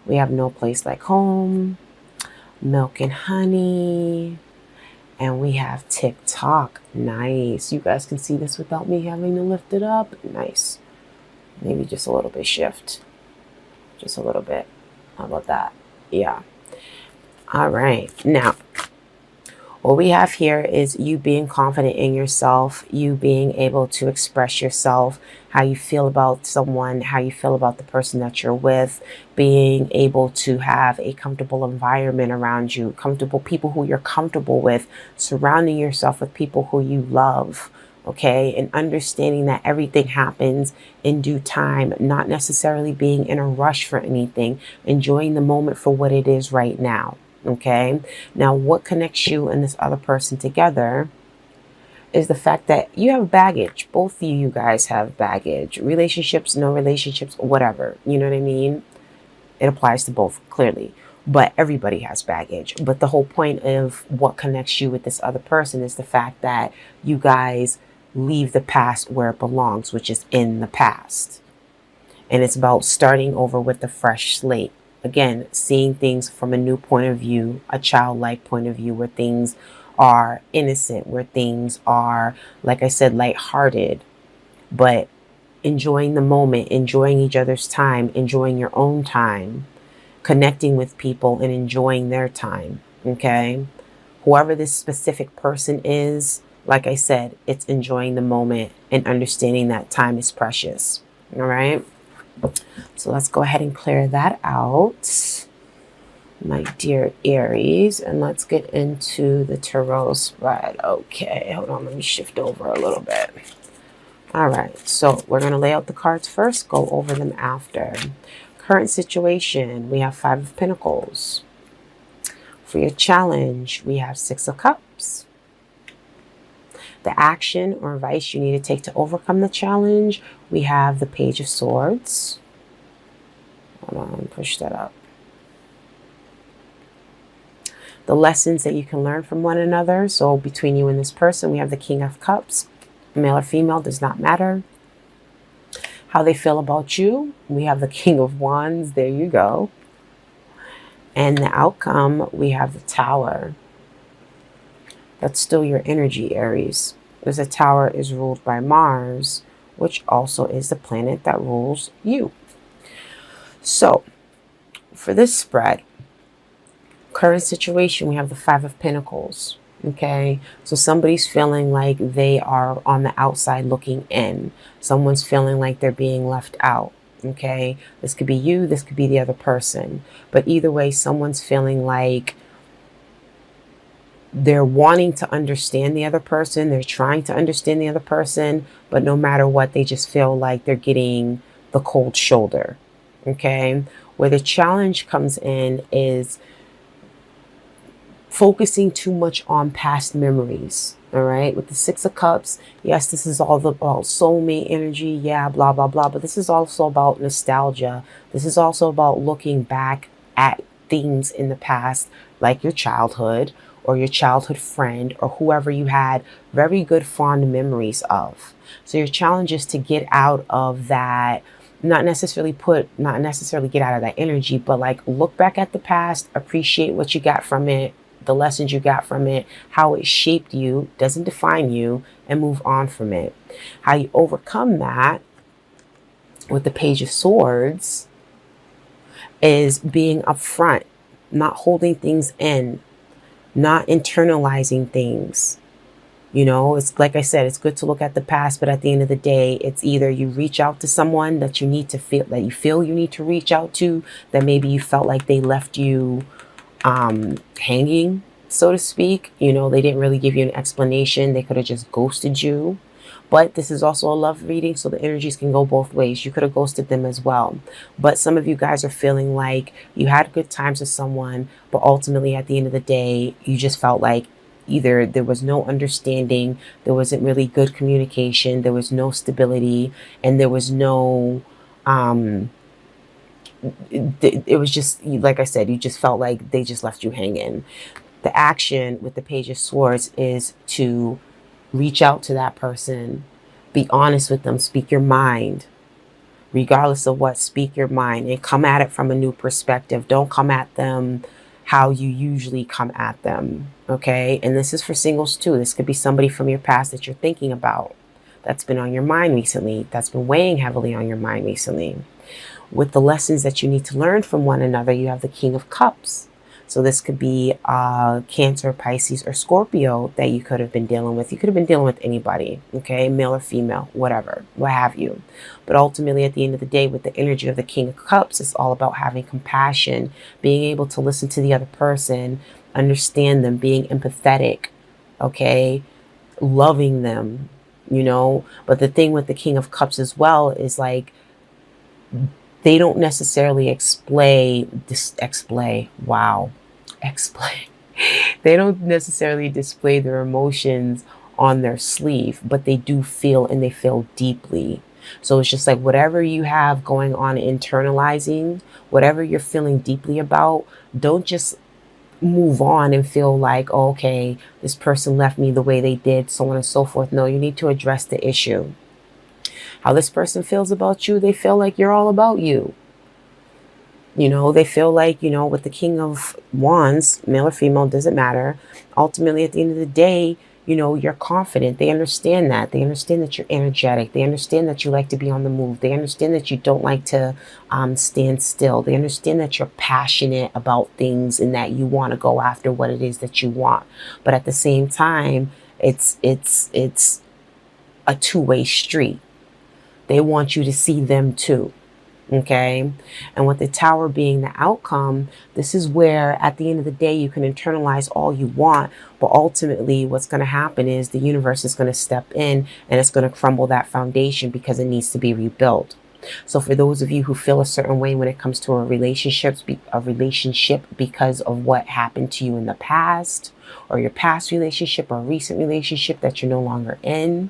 We have No Place Like Home, Milk and Honey, and we have TikTok. Nice. You guys can see this without me having to lift it up. Nice. Maybe just a little bit shift. Just a little bit. How about that? Yeah. All right. Now, what we have here is you being confident in yourself, you being able to express yourself, how you feel about someone, how you feel about the person that you're with, being able to have a comfortable environment around you, comfortable people who you're comfortable with, surrounding yourself with people who you love. Okay, and understanding that everything happens in due time, not necessarily being in a rush for anything, enjoying the moment for what it is right now. Okay. Now, what connects you and this other person together is the fact that you have baggage. Both of you guys have baggage. Relationships, no relationships, whatever. You know what I mean? It applies to both, clearly. But everybody has baggage. But the whole point of what connects you with this other person is the fact that you guys leave the past where it belongs, which is in the past. And it's about starting over with a fresh slate. Again, seeing things from a new point of view, a childlike point of view, where things are innocent, where things are, like I said, lighthearted, but enjoying the moment, enjoying each other's time, enjoying your own time, connecting with people and enjoying their time. Okay. Whoever this specific person is, like I said, it's enjoying the moment and understanding that time is precious. All right. So let's go ahead and clear that out, my dear Aries, and let's get into the tarot spread. Okay, hold on, let me shift over a little bit. All right, so we're going to lay out the cards first, go over them after. Current situation, we have Five of Pentacles. For your challenge, we have Six of Cups. The action or advice you need to take to overcome the challenge, we have the Page of Swords. Hold on, push that up. The lessons that you can learn from one another. So between you and this person, we have the King of Cups. Male or female does not matter. How they feel about you, we have the King of Wands. There you go. And the outcome, we have the Tower. That's still your energy, Aries. Because the Tower is ruled by Mars, which also is the planet that rules you. So, for this spread, current situation, we have the Five of Pentacles. Okay, so somebody's feeling like they are on the outside looking in. Someone's feeling like they're being left out. Okay, this could be you, this could be the other person. But either way, someone's feeling like they're wanting to understand the other person. They're trying to understand the other person. But no matter what, they just feel like they're getting the cold shoulder. Okay, where the challenge comes in is focusing too much on past memories. All right, with the Six of Cups, yes, this is all about soulmate energy, yeah, blah blah blah, but this is also about nostalgia. This is also about looking back at things in the past, like your childhood or your childhood friend or whoever you had very good fond memories of. So your challenge is to get out of that, not necessarily get out of that energy, but like look back at the past, appreciate what you got from it, the lessons you got from it, how it shaped you, doesn't define you, and move on from it. How you overcome that with the Page of Swords is being upfront, not holding things in, not internalizing things. You know, it's like I said, it's good to look at the past, but at the end of the day, it's either you reach out to someone that you need to feel, that you feel you need to reach out to, that maybe you felt like they left you hanging, so to speak. You know, they didn't really give you an explanation. They could have just ghosted you. But this is also a love reading, so the energies can go both ways. You could have ghosted them as well. But some of you guys are feeling like you had good times with someone, but ultimately at the end of the day, you just felt like either there was no understanding, there wasn't really good communication, there was no stability, and there was no it was just, like I said, you just felt like they just left you hanging. The action with the Page of Swords is to reach out to that person, be honest with them, speak your mind, Regardless of what, speak your mind and come at it from a new perspective. Don't come at them how you usually come at them. Okay. And this is for singles too. This could be somebody from your past that you're thinking about, that's been on your mind recently, that's been weighing heavily on your mind recently. With the lessons that you need to learn from one another, you have the King of Cups. So this could be Cancer, Pisces, or Scorpio that you could have been dealing with. You could have been dealing with anybody, okay, male or female, whatever, what have you. But ultimately, at the end of the day, with the energy of the King of Cups, it's all about having compassion, being able to listen to the other person, understand them, being empathetic, okay, loving them, you know. But the thing with the King of Cups as well is like, they don't necessarily explain. They don't necessarily display their emotions on their sleeve, but they do feel, and they feel deeply. So it's just like whatever you have going on internalizing, whatever you're feeling deeply about, don't just move on and feel like, oh, okay, this person left me the way they did, so on and so forth. No, you need to address the issue. How this person feels about you, they feel like you're all about you. You know, they feel like, you know, with the King of Wands, male or female, doesn't matter. Ultimately, at the end of the day, you know, you're confident. They understand that. They understand that you're energetic. They understand that you like to be on the move. They understand that you don't like to stand still. They understand that you're passionate about things and that you want to go after what it is that you want. But at the same time, it's a two-way street. They want you to see them too. Okay. And with the Tower being the outcome, this is where at the end of the day, you can internalize all you want. But ultimately, what's going to happen is the universe is going to step in and it's going to crumble that foundation because it needs to be rebuilt. So for those of you who feel a certain way when it comes to a relationship because of what happened to you in the past, or your past relationship or recent relationship that you're no longer in,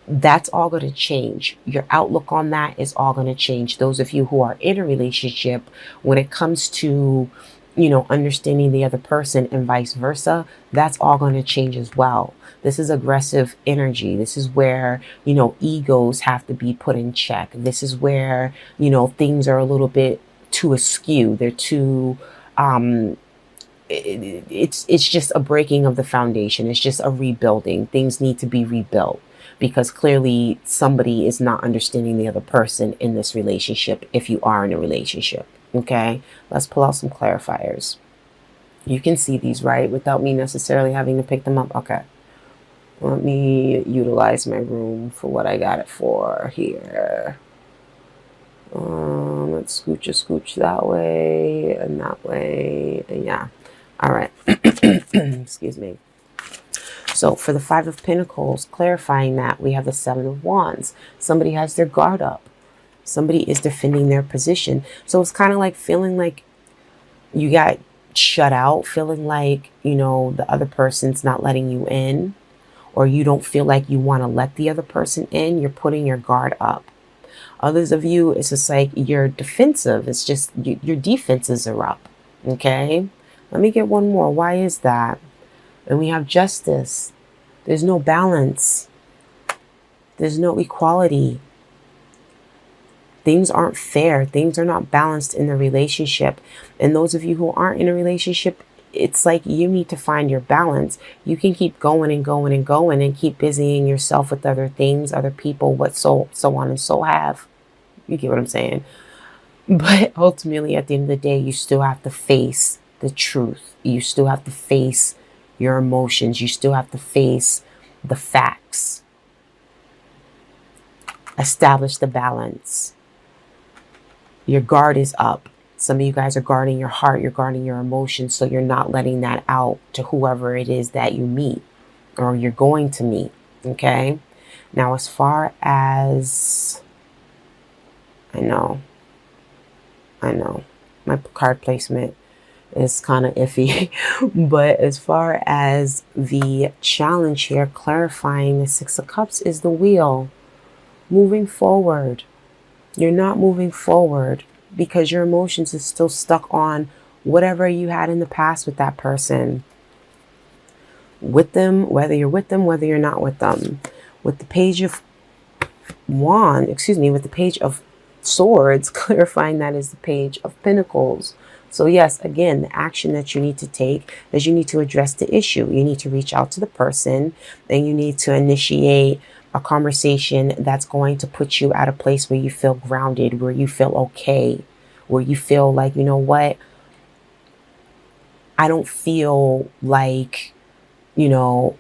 that's all going to change. Your outlook on that is all going to change. Those of you who are in a relationship, when it comes to, you know, understanding the other person and vice versa, that's all going to change as well. This is aggressive energy. This is where, you know, egos have to be put in check. This is where, you know, things are a little bit too askew. They're too, it's just a breaking of the foundation. It's just a rebuilding. Things need to be rebuilt because clearly somebody is not understanding the other person in this relationship if you are in a relationship. Okay, let's pull out some clarifiers. You can see these, right, without me necessarily having to pick them up. Okay, let me utilize my room for what I got it for here. Let's scooch that way and that way, and yeah. All right. Excuse me. So for the Five of Pentacles, clarifying that, we have the Seven of Wands. Somebody has their guard up. Somebody is defending their position. So it's kind of like feeling like you got shut out, feeling like, you know, the other person's not letting you in, or you don't feel like you want to let the other person in. You're putting your guard up. Others of you, it's just like you're defensive. It's just your defenses are up. Okay. Let me get one more. Why is that? And we have Justice. There's no balance. There's no equality. Things aren't fair. Things are not balanced in the relationship. And those of you who aren't in a relationship, it's like you need to find your balance. You can keep going and going and going and keep busying yourself with other things, other people, so on and so have. You get what I'm saying? But ultimately, at the end of the day, you still have to face the truth. You still have to face your emotions. You still have to face the facts. Establish the balance. Your guard is up. Some of you guys are guarding your heart. You're guarding your emotions. So you're not letting that out to whoever it is that you meet or you're going to meet. Okay. Now, as far as I know, my card placement is kind of iffy, but as far as the challenge here, clarifying the Six of Cups is the wheel. Moving forward. You're not moving forward because your emotions is still stuck on whatever you had in the past with that person. With them, whether you're with them, whether you're not with them. With the Page of with the Page of Swords, clarifying that is the Page of Pentacles. So yes, again, the action that you need to take is you need to address the issue. You need to reach out to the person, and you need to initiate a conversation that's going to put you at a place where you feel grounded, where you feel okay, where you feel like, you know what, I don't feel like, you know,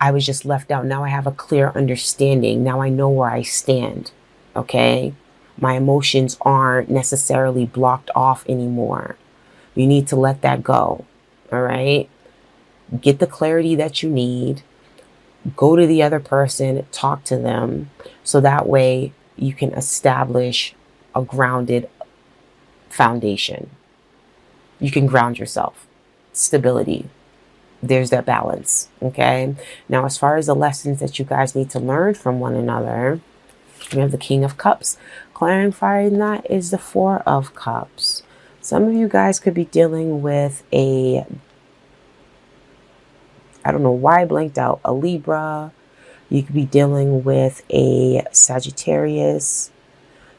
I was just left out. Now I have a clear understanding. Now I know where I stand. Okay. My emotions aren't necessarily blocked off anymore. You need to let that go. All right. Get the clarity that you need. Go to the other person, talk to them. So that way you can establish a grounded foundation. You can ground yourself. Stability. There's that balance. Okay. Now, as far as the lessons that you guys need to learn from one another, we have the King of Cups. Clarifying that is the Four of Cups. Some of you guys could be dealing with I don't know why I blanked out, a Libra. You could be dealing with a Sagittarius.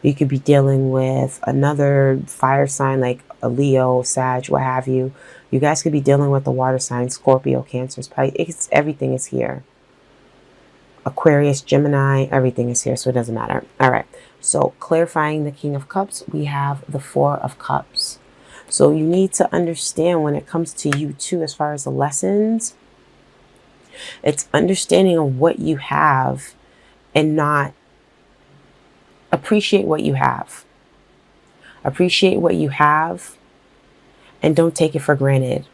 You could be dealing with another fire sign like a Leo, Sag, what have you. You guys could be dealing with the water sign, Scorpio, Cancer, Pisces. Everything is here. Aquarius, Gemini, everything is here, so it doesn't matter. All right. So clarifying the King of Cups, we have the Four of Cups. So you need to understand when it comes to you too, as far as the lessons, it's understanding of what you have and not appreciate what you have. Appreciate what you have and don't take it for granted.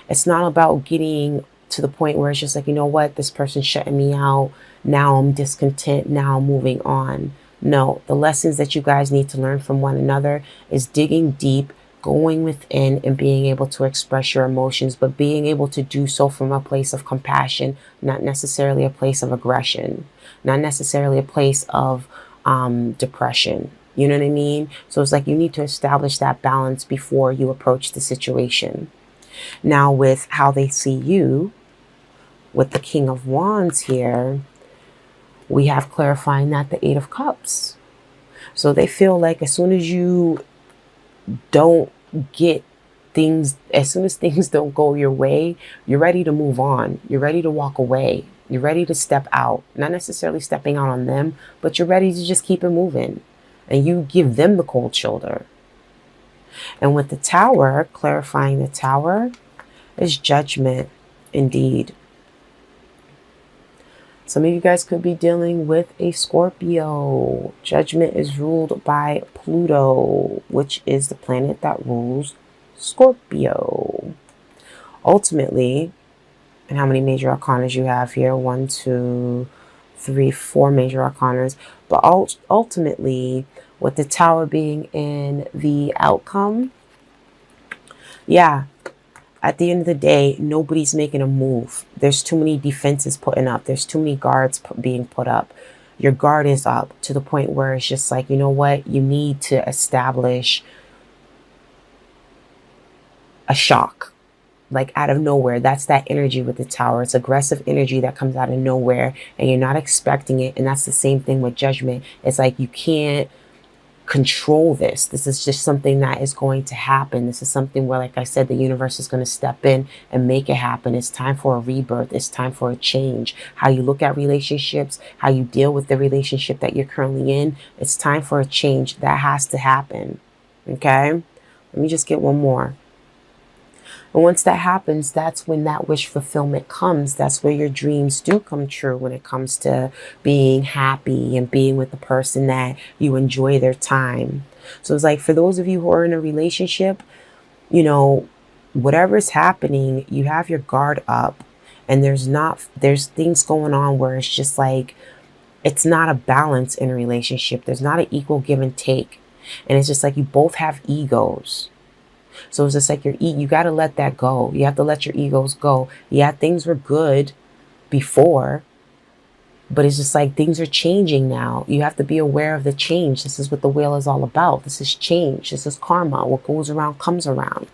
It's not about getting to the point where it's just like, you know what, this person's shutting me out. Now I'm discontent. Now I'm moving on. No, the lessons that you guys need to learn from one another is digging deep, going within and being able to express your emotions, but being able to do so from a place of compassion, not necessarily a place of aggression, not necessarily a place of depression. You know what I mean? So it's like you need to establish that balance before you approach the situation. Now, with how they see you, with the King of Wands here, we have clarifying that the Eight of Cups. So they feel like as soon as you don't get things, as soon as things don't go your way, you're ready to move on. You're ready to walk away. You're ready to step out. Not necessarily stepping out on them, but you're ready to just keep it moving. And you give them the cold shoulder. And with the Tower, clarifying the Tower, is Judgment indeed. Some of you guys could be dealing with a Scorpio. Judgment is ruled by Pluto, which is the planet that rules Scorpio. Ultimately, and how many major arcanas you have here? 1, 2, 3, 4 major arcanas. But ultimately, with the Tower being in the outcome, yeah, at the end of the day, nobody's making a move. There's too many defenses putting up. There's too many guards being put up. Your guard is up to the point where it's just like, you know what? You need to establish a shock, like out of nowhere. That's that energy with the Tower. It's aggressive energy that comes out of nowhere and you're not expecting it. And that's the same thing with Judgment. It's like you can't control this. This is just something that is going to happen. This is something where, like I said, the universe is going to step in and make it happen. It's time for a rebirth. It's time for a change. How you look at relationships, how you deal with the relationship that you're currently in. It's time for a change. That has to happen. Okay? Let me just get one more. And once that happens, that's when that wish fulfillment comes. That's where your dreams do come true when it comes to being happy and being with the person that you enjoy their time. So it's like for those of you who are in a relationship, you know, whatever is happening, you have your guard up and there's things going on where it's just like, it's not a balance in a relationship. There's not an equal give and take. And it's just like you both have egos. So it's just like you got to let that go. You have to let your egos go. Yeah, things were good before, but it's just like things are changing now. You have to be aware of the change. This is what the wheel is all about. This is change. This is karma. What goes around comes around.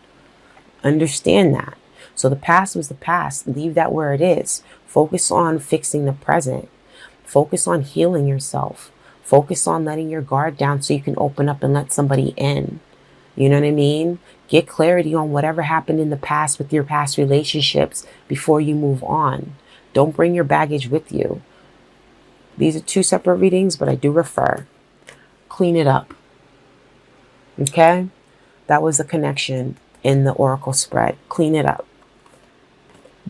Understand that. So the past was the past. Leave that where it is. Focus on fixing the present. Focus on healing yourself. Focus on letting your guard down so you can open up and let somebody in. You know what I mean? Get clarity on whatever happened in the past with your past relationships before you move on. Don't bring your baggage with you. These are two separate readings, but I do refer. Clean it up. Okay? That was the connection in the oracle spread. Clean it up.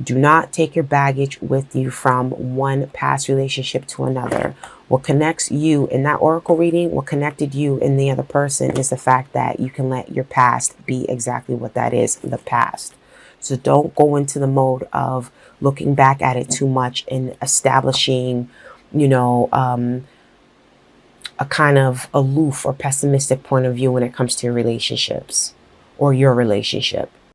Do not take your baggage with you from one past relationship to another. What connects you in that oracle reading, what connected you and the other person, is the fact that you can let your past be exactly what that is, the past. So don't go into the mode of looking back at it too much and establishing, a kind of aloof or pessimistic point of view when it comes to your relationships or your relationship.